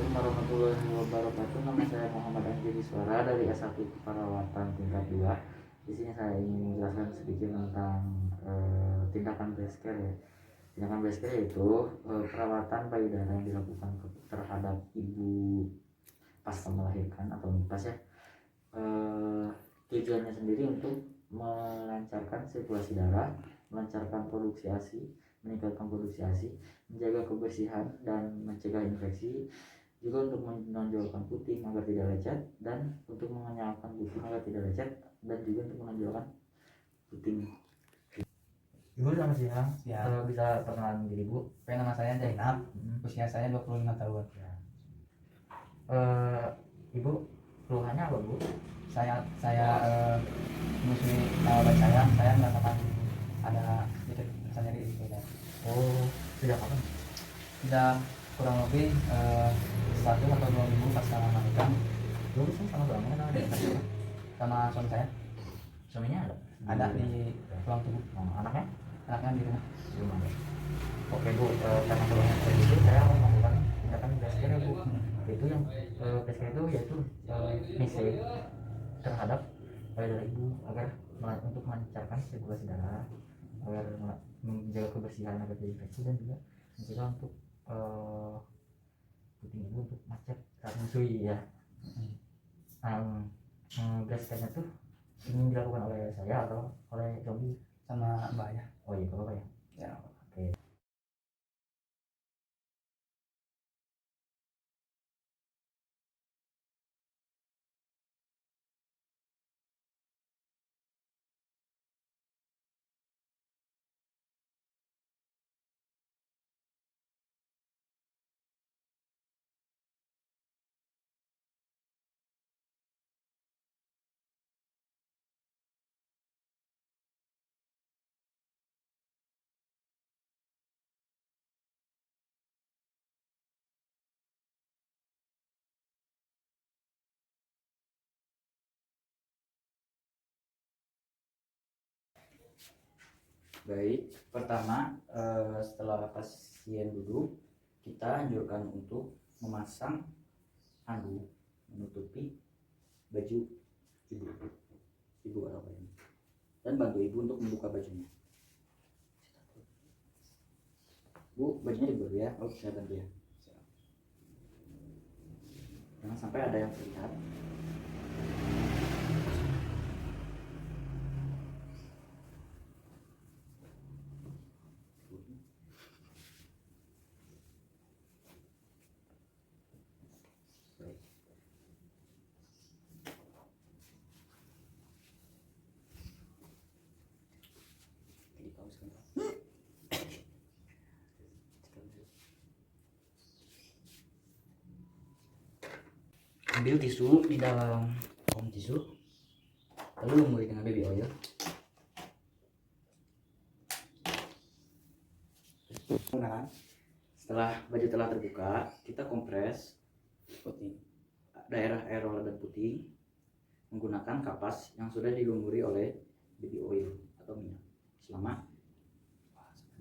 Assalamualaikum warahmatullahi wabarakatuh. Nama saya Muhammad Anjiri Suara dari S1 Keperawatan tingkat 2. Di sini saya ingin menjelaskan sedikit tentang tindakan breast care ya. Tindakan breast care yaitu perawatan payudara yang dilakukan terhadap ibu pasca melahirkan atau nifas ya. Tujuannya sendiri untuk melancarkan sirkulasi darah, melancarkan produksi ASI, meningkatkan produksi ASI, menjaga kebersihan dan mencegah infeksi, juga untuk menonjolkan puting agar tidak lecet, dan untuk mengenyalkan puting agar tidak lecet, dan juga untuk menonjolkan puting. Ibu selamat siang. Ya. Kalau bisa perkenalan diri Bu. Nama saya Zainab, usia saya 25 tahun. Ya. Ibu keluhannya apa Bu? Saya menyusui sahabat saya merasakan ada sedikit rasa nyeri di dada. Oh, sejak kapan? Sudah kurang lebih 1 atau 2 minggu pasca melahirkan. Dulu sih sama suaminya kan ada Sama suami saya. Suaminya ada? Ada di ruang tunggu. Anaknya? Anaknya di rumah. Di rumah. Oke Bu, karena keluhannya seperti itu, saya akan melakukan tindakan breast care Bu. Itu yang breast care itu yaitu misi terhadap payudara ibu agar untuk melancarkan sirkulasi darah, agar menjaga kebersihan agar tidak infeksi, dan juga mencegah untuk puting ibu untuk macet saat menyusui ya. Breast care-nya tuh ingin dilakukan oleh saya atau oleh suami Sama mbak ya. Oh iya, apa ya? Ya. Oke. Baik, pertama setelah pasien duduk, kita anjurkan untuk memasang handuk menutupi baju ibu atau bayi, dan bantu ibu untuk membuka bajunya. Bu, bajunya dibuka ya. Oh, saya bantu ya. Jangan sampai ada yang terlihat. Ambil tisu di dalam tisu, lalu lumuri dengan baby oil. Setelah baju telah terbuka, kita kompres puting, daerah aerol dan puting menggunakan kapas yang sudah dilumuri oleh baby oil atau minyak selama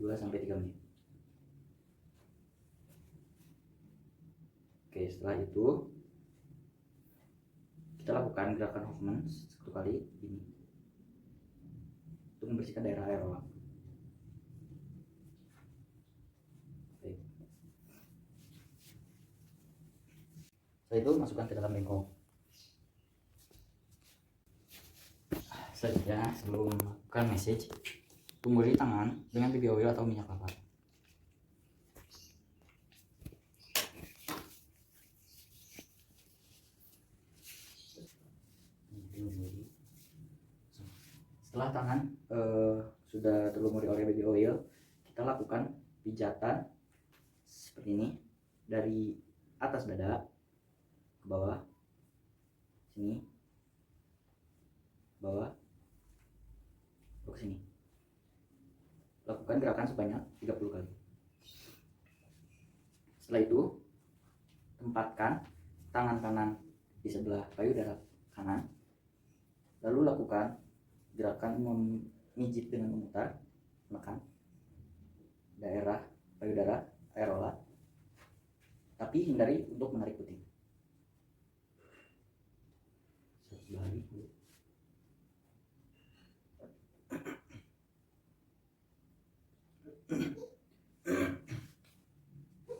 2-3 menit. Oke, setelah itu kita lakukan gerakan Hoffman 1 kali ini untuk membersihkan daerah aerol. Setelah itu masukkan ke dalam bengkok. Selanjutnya, sebelum melakukan massage, lumuri tangan dengan baby oil atau minyak kelapa. Setelah tangan sudah terlumuri oleh baby oil, kita lakukan pijatan seperti ini dari atas dada ke bawah sini, bawah ke sini. Lakukan gerakan sebanyak 30 kali. Setelah itu, tempatkan tangan kanan di sebelah payudara kanan, lalu lakukan gerakan memijit dengan memutar, menekan daerah payudara aerola, tapi hindari untuk menarik puting.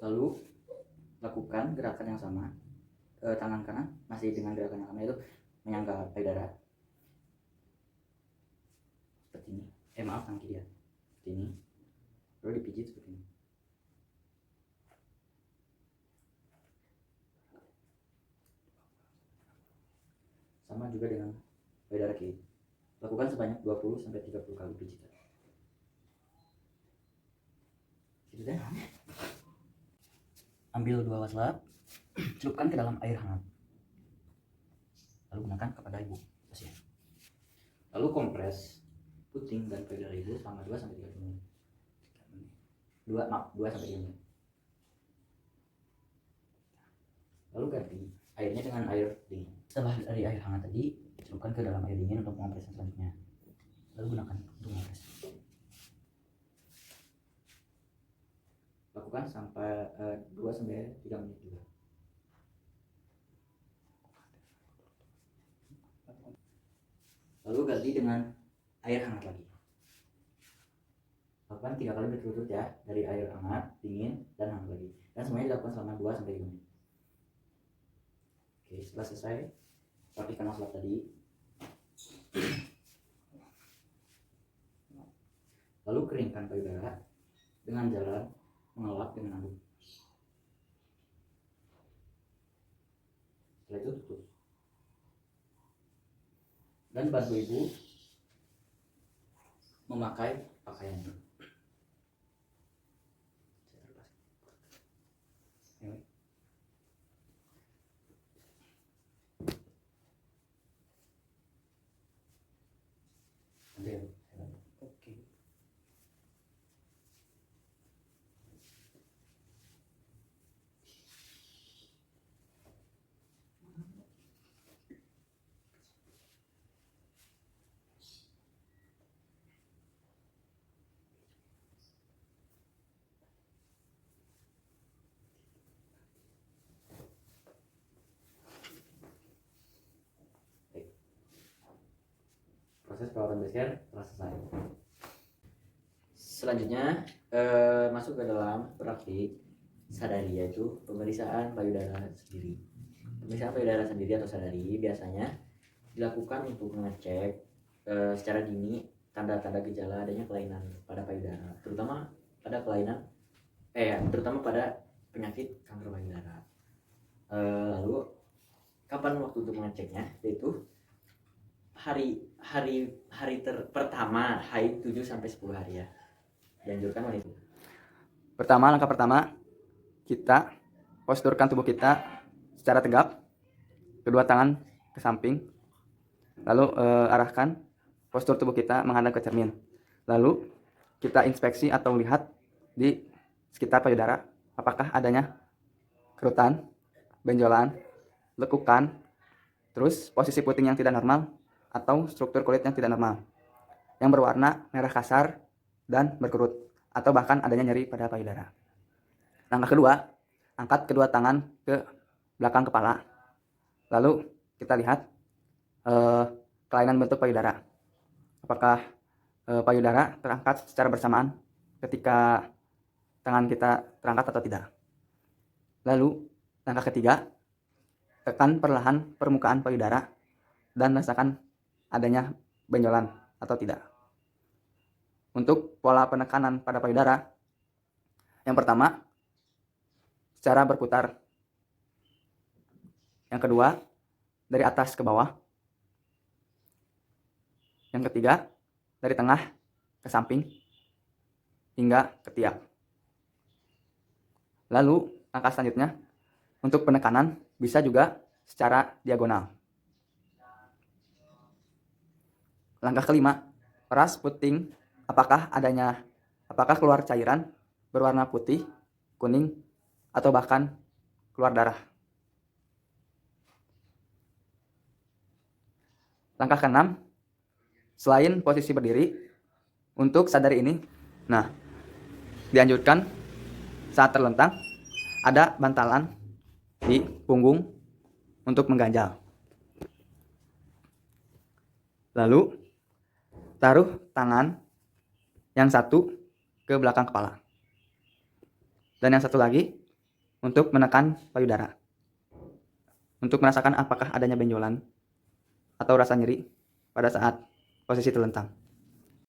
Lalu lakukan gerakan yang sama, tangan kanan masih dengan gerakan yang sama, yaitu menyangga payudara seperti ini. Maaf, tangan kiri ya, seperti ini. Lalu dipijit seperti ini. Sama juga dengan payudara kiri. Lakukan sebanyak 20-30 kali pijitan. Gitu deh. Ambil 2 waslap, celupkan ke dalam air hangat. Lalu gunakan kepada ibu pasien. Lalu kompres puting dan payudara ibu selama 2-3 menit. 2-3 menit. Lalu ganti airnya dengan air dingin. Setelah dari air hangat tadi, celupkan ke dalam air dingin untuk pengompresan selanjutnya. Lalu gunakan untuk mengompres. Lakukan sampai 2-3 menit juga. Lalu ganti dengan air hangat lagi. Lakukan 3 kali berturut-turut ya, dari air hangat, dingin, dan hangat lagi. Dan semuanya dilakukan selama 2-3 menit. Oke, setelah selesai, rapikan waslap tadi. Lalu keringkan payudara dengan cara mengelap dengan anduk. Setelah itu tutup. Dan bantu ibu memakai pakaiannya. Oke. Proses perawatan base telah selesai. Selanjutnya masuk ke dalam praktik sadari, yaitu pemeriksaan payudara sendiri. Pemeriksaan payudara sendiri atau sadari biasanya dilakukan untuk mengecek secara dini tanda-tanda gejala adanya kelainan pada payudara, terutama pada penyakit kanker payudara. Lalu kapan waktu untuk mengeceknya, yaitu hari pertama haid 7-10 hari ya. Dianjurkan wanita. Langkah pertama, kita posturkan tubuh kita secara tegap, kedua tangan ke samping. Lalu arahkan postur tubuh kita menghadap ke cermin. Lalu kita inspeksi atau lihat di sekitar payudara apakah adanya kerutan, benjolan, lekukan, terus posisi puting yang tidak normal atau struktur kulit yang tidak normal, yang berwarna merah kasar dan berkerut, atau bahkan adanya nyeri pada payudara. Langkah kedua, angkat kedua tangan ke belakang kepala. Lalu kita lihat kelainan bentuk payudara. Apakah payudara terangkat secara bersamaan ketika tangan kita terangkat atau tidak. Lalu langkah ketiga, tekan perlahan permukaan payudara dan rasakan adanya benjolan atau tidak. Untuk pola penekanan pada payudara, yang pertama secara berputar, yang kedua dari atas ke bawah, yang ketiga dari tengah ke samping hingga ketiak. Lalu langkah selanjutnya, untuk penekanan bisa juga secara diagonal. Langkah kelima, peras puting apakah keluar cairan berwarna putih, kuning, atau bahkan keluar darah. Langkah keenam, selain posisi berdiri, untuk sadari ini, dianjurkan saat terlentang ada bantalan di punggung untuk mengganjal. Lalu taruh tangan yang satu ke belakang kepala dan yang satu lagi untuk menekan payudara untuk merasakan apakah adanya benjolan atau rasa nyeri pada saat posisi telentang.